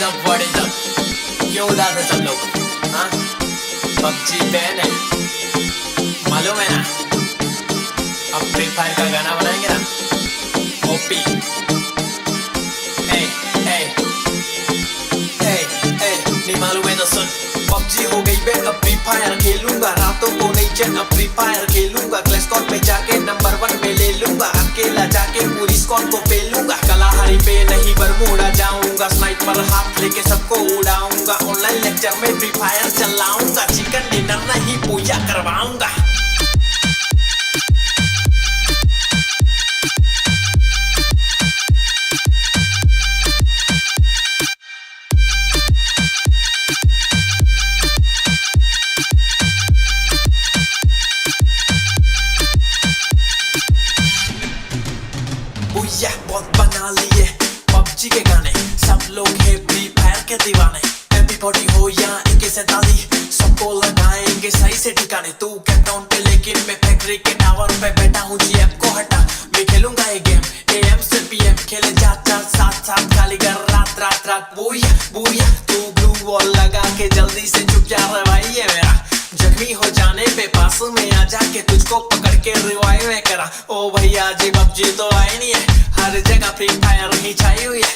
what is up? क्यों उदास है सब लोग? हाँ, पबजी बैन है, मालूम है ना? अब फ्री फायर का गाना बनाएंगे ना? ओपी, ए, ए, ए, ए, नहीं मालूम है तो सुन। पबजी हो गई बैन, अब फ्री फायर खेलूंगा, रातों को नहीं चैन, अब फ्री फायर खेलूंगा, क्लैश स्क्वाड में जाके नंबर 1 पे ले लूंगा, अकेला जाके पूरी स्क्वाड को पेलूंगा, कलाहारी पे नहीं बरमूडा जाऊंगा, स्नाइपर हाथ लेके सबको उड़ाऊंगा, ऑनलाइन लेक्चर में फ्री फायर चलाऊंगा, चिकन डिनर नहीं पूजा करवाऊंगा। बहुत बना लिए पबजी के गाने, सब लोग है फ्री फायर के दीवाने, MP40 हो या AK-47 सबको लगाएंगे सही से ठिकाने। तू कैपटाउन पे लेकिन मैं फैक्ट्री के टावर पे बैठा हूँ, GF को हटा मैं खेलूंगा ये गेम, AM से PM खेले जा साथ कालीगर रात रात रात। बुया बुया तू ब्लू वॉल लगा के जल्दी से चुप जा रे भाई, ये मेरा जख्मी हो जाने पे पास में आ जाके तुझको पकड़ के रिवाइव में करा। ओ भैया जी पबजी तो आई नहीं है, हर जगह फ्री फायर ही छाई हुई है,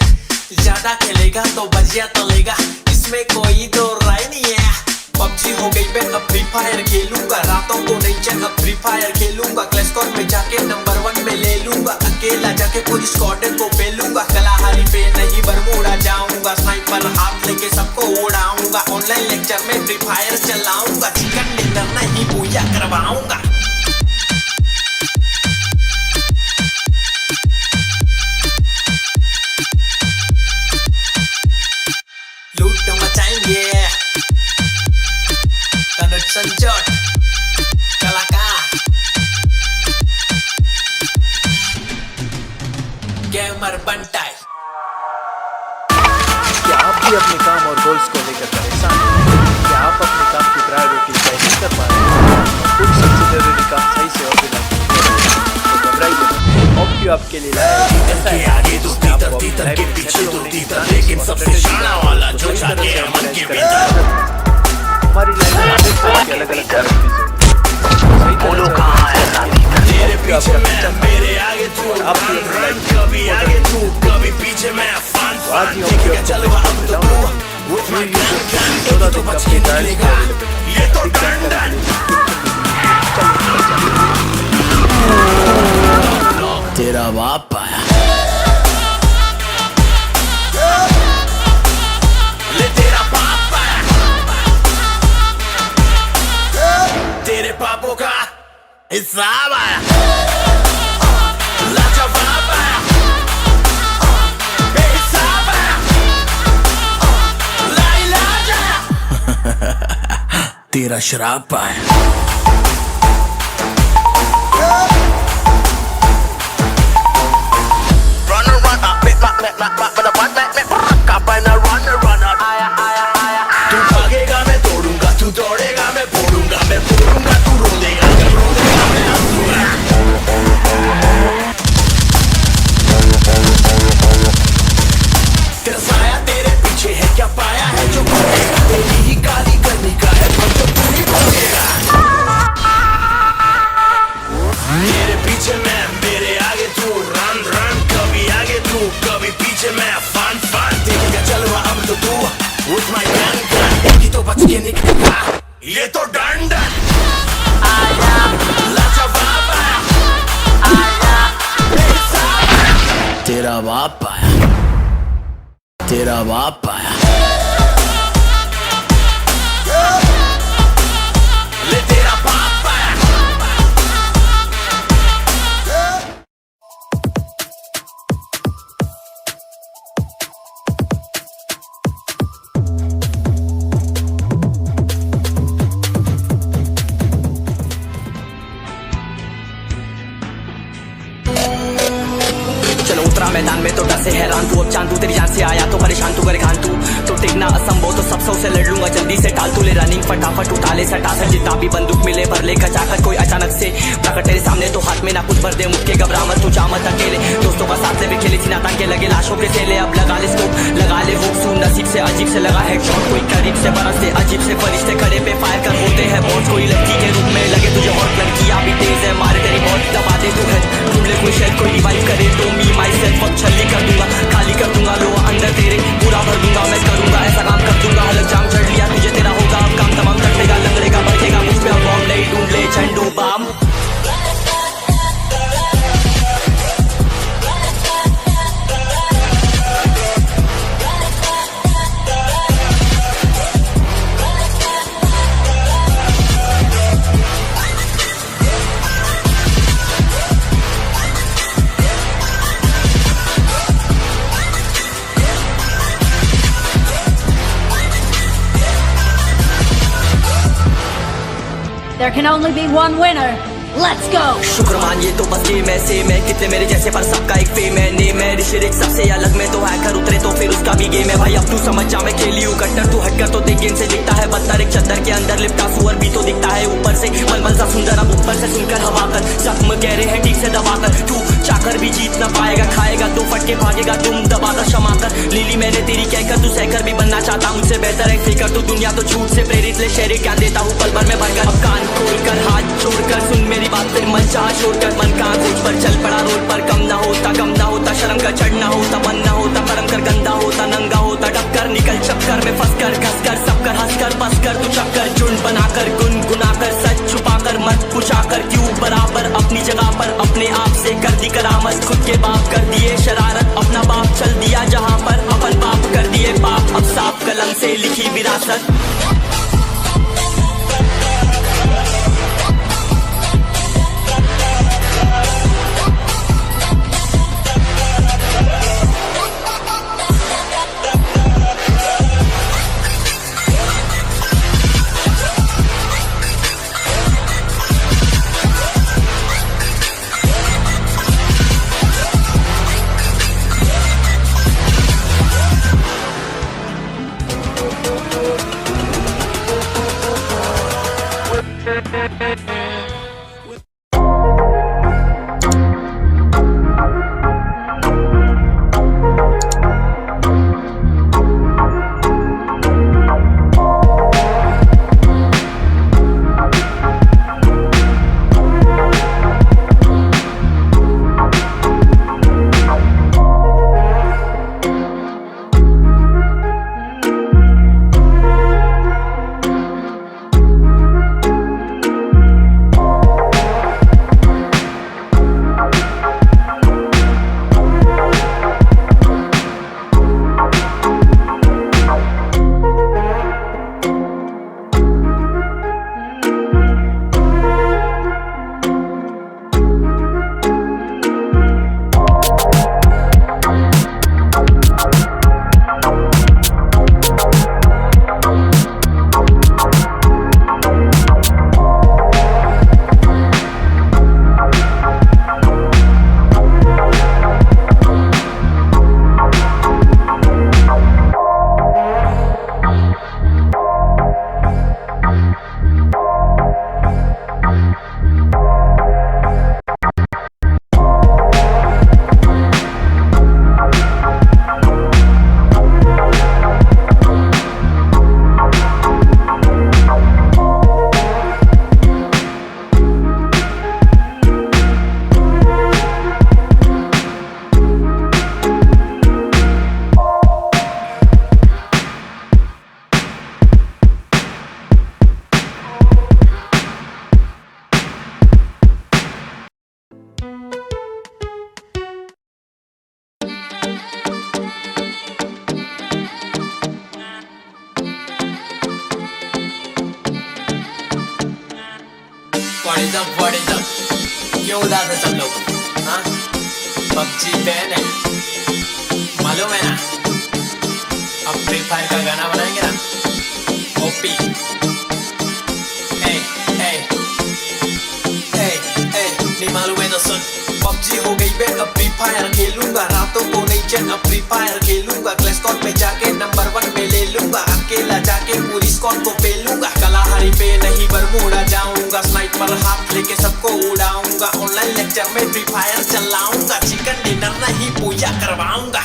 ज्यादा खेलेगा तो बजिया तलेगा, इसमें कोई दो राय नहीं है। पबजी हो गई बैन, अब फ्री फायर खेलूंगा, रातों को नहीं चैन, अब फ्री फायर खेलूंगा, क्लैश स्क्वाड में जाके नंबर 1 में ले लूंगा, अकेला जाके पूरी स्क्वाड को पेलूंगा, कलाहारी पे नहीं बरमूडा जाऊंगा, स्नाइपर हाथ लेके सबको उड़ाऊंगा, ऑनलाइन लेक्चर में फ्री फायर चलाऊंगा, चिकन डिनर नहीं पूजा करवाऊंगा। लूट मचाएंगे तनुज संजोट कलाकार गेमर बनटाई। क्या आप भी अपने काम और गोल्स को लेकर परेशान हैं? क्या आप अपने काम की प्रायोरिटी तय नहीं कर पा रहे हैं? कुछ सबसे जरूरी काम सही से ऑर्गेनाइज तो घबराइए मत, ऑप्टियो आपके लिए लाया है। ऐसा है आगे दो तीतर के पीछे दो तीतर, लेकिन सबसे शाना वाला जो जाके मन के भीतर। हमारी लाइफ में अलग-अलग बोलो कहाँ है साथी, तेरे पीछे मैं मेरे आगे तू, रन कभी आगे तू कभी पीछे मैं, फान ठीक है चल अब तो तू with my gun तो बच के निकलेगा, ये तो डंडन। तेरा बाप आया, ले तेरा बाप आया, तेरे पापों का हिसाब आया, लाजवाब आया, बेहिसाब आया, लाइलाज आया, तेरा शराब आया। तू भागेगा मैं तोड़ूंगा, तू दौड़ेगा मैं फोड़ूंगा, मैं फोड़ूंगा तू रोलेगा, जब रोलेगा मैं हंसूंगा। तेरा साया तेरे पीछे है, क्या पाया है जो भागेगा, तेरी ही गाली करने का है पर तो तू ही भागेगा। तेरे पीछे मैं मेरे आगे तू, रन रन कभी आगे तू कभी पीछे मैं, फान देखेगा चलवा अब तो तू with my gun की तो बच के निकलेगा, ये तो डंडन आया, लाजवाब आया, बेहिसाब आया, तेरा बाप आया, तेरा बाप आया, ले तेरा बाप आया। मैदान में तो डर से हैरान तू, अब चांद तू तेरी जान से आया तो परेशान तू करे खान तू, तो देखना असंभव तो सब से लड़ लूंगा जल्दी से, टाल तू ले रनिंग फटाफट उठा ले सटा सर, जितना भी बंदूक मिले भर ले खचाकर, कोई अचानक से प्रकट तेरे सामने तो हाथ में ना कुछ भर दे मुक्के, घबरा मत तू जा मत अकेले, दोस्तों का साथ से भी खेली थी ना ताकि लगे लाशों के थैले, अब लगा ले स्कोप लगा ले हुक, सुन नसीब से अजीब से लगा हेडशॉट, कोई करीब से बरसते अजीब से फरिश्ते खड़े पे फायर कर बोलते हैं बॉस, कोई लड़की के रूप में लगे तुझे और लड़कियां भी तेज है मारे तेरी मौत दबा दे तू है, ढूंढ ले कोई शेर कोई रिवाइव करे तो मी माई सेल्फ अब छल्ली कर दूंगा, खाली कर दूंगा लो अंदर तेरे पूरा भर दूंगा, मैं करूंगा ऐसा काम कर दूंगा, हलक जाम चढ़ लिया तुझे तेरा होगा अब काम तमाम, तड़पेगा लंगड़ेगा बढ़ेगा मुझ पे अब बॉम्ब नहीं ढूंढ ले झंडू balm. There can only be one winner. Let's go! शुक्र मान ये तो बस गेम है सेम है, कितने मेरे जैसे पर सबका एक फेम है, नेम है ऋषिरिक सबसे अलग में तो हैकर उतरे तो फिर उसका भी गेम है भाई, अब तू समझ जा मैं खेली हूँ कट्टर, तू हटकर तो देख गेम से दिखता है बदतर, एक चद्दर के अंदर लिपटा सुअर भी तो दिखता है ऊपर से मलमल सा सुंदर, अब ऊपर से सुनकर हवा कर जख्म कह रहे हैं ठीक से दबाकर, तू चाकर भी जीत न पाएगा, खाएगा दो फटके भागेगा तुम दबाकर क्षमा कर, लीली मैंने तेरी कहकर तू सहकर भी बनना चाहता मुझसे बेहतर है फेकर, तू दुनिया तो झूठ से प्रेरित ले शेरे क्या देता हूँ पल भर में भरकर, अब कान खोलकर हाथ छोड़कर सुन मेरी बात, फिर मन चाह छोड़कर मन का खोज पर चल पड़ा रोड पर, कम ना होता शर्म कर चढ़ना होता मन ना होता परम कर गंदा होता नंगा होता टक्कर निकल चक्कर में फंस कर घस कर सब कर हंस कर बस कर तू चक्कर झुंड बनाकर गुनगुनाकर सच छुपाकर मत पूछाकर क्यों बराबर अपनी जगह पर अपने आप से कर दी करामत, खुद के बाप कर दिए शरारत, अपना बाप चल दिया जहाँ पर अपन बाप कर दिए बाप, अब साफ कलम से लिखी विरासत। What is up? क्यों उदास है सब लोग? हाँ? PUBG बैन है, मालूम है ना? अब फ्री फायर का गाना बनाएंगे ना? OP नहीं मालूम है तो सुन। PUBG हो गई बैन, अब फ्री फायर खेलूंगा, रातों को नहीं चैन, अब फ्री फायर खेलूंगा, क्लैश स्क्वाड में जाके नंबर 1 पे ले लूंगा। अकेला जाके पूरी स्क्वाड को पेलूंगा कलाहारी पे नहीं बरमूडा जाऊंगा स्नाइपर हाथ लेके सबको उड़ाऊंगा ऑनलाइन लेक्चर में फ्री फायर चलाऊंगा चिकन डिनर नहीं पूजा करवाऊंगा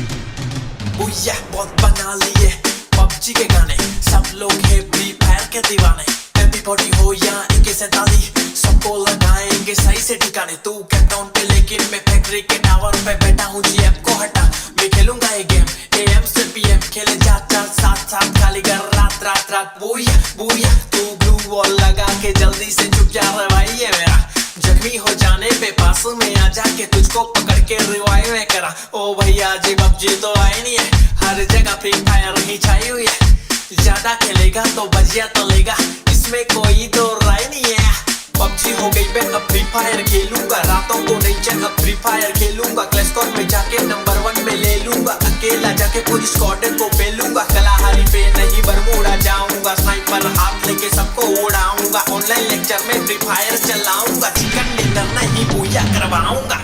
भैया बहुत बना लिए पबजी के गाने सब लोग है फ्री फायर के दीवाने एवरीबॉडी हो या AK-47 सबको लगाएंगे सही से ठिकाने तू कैपटाउन पे लेकिन मैं फैक्ट्री के टावर पे बैठा हूँ GF को हटा मैं खेलूंगा ये गेम AM से PM खेले जा साथ खाली कर रात रात रात बुया तू ब्लू वॉल लगा के जल्दी से चुप जा रे भाई ये मेरा जख्मी हो जाने पे पास में आ जाके तुझको पकड़ के रिवाइव में करा ओ भैया जी पबजी तो आई नहीं है हर जगह फ्री फायर ही छाई हुई है ज्यादा खेलेगा तो बजिया तलेगा इसमें कोई दो राय नहीं है पबजी हो गई मैं अब फ्री फायर खेलूंगा रातों को नहीं चल अब फ्री फायर खेलूंगा क्लैश स्क्वाड में जाके नंबर 1 में ले लूंगा अकेला जाके पूरी स्क्वाड को पेलूंगा कलाहारी पे नहीं बरमूडा जाऊंगा स्नाइपर हाथ लेके सबको उड़ाऊंगा ऑनलाइन लेक्चर में फ्री फायर चलाऊंगा चिकन डिनर नहीं पूजा करवाऊंगा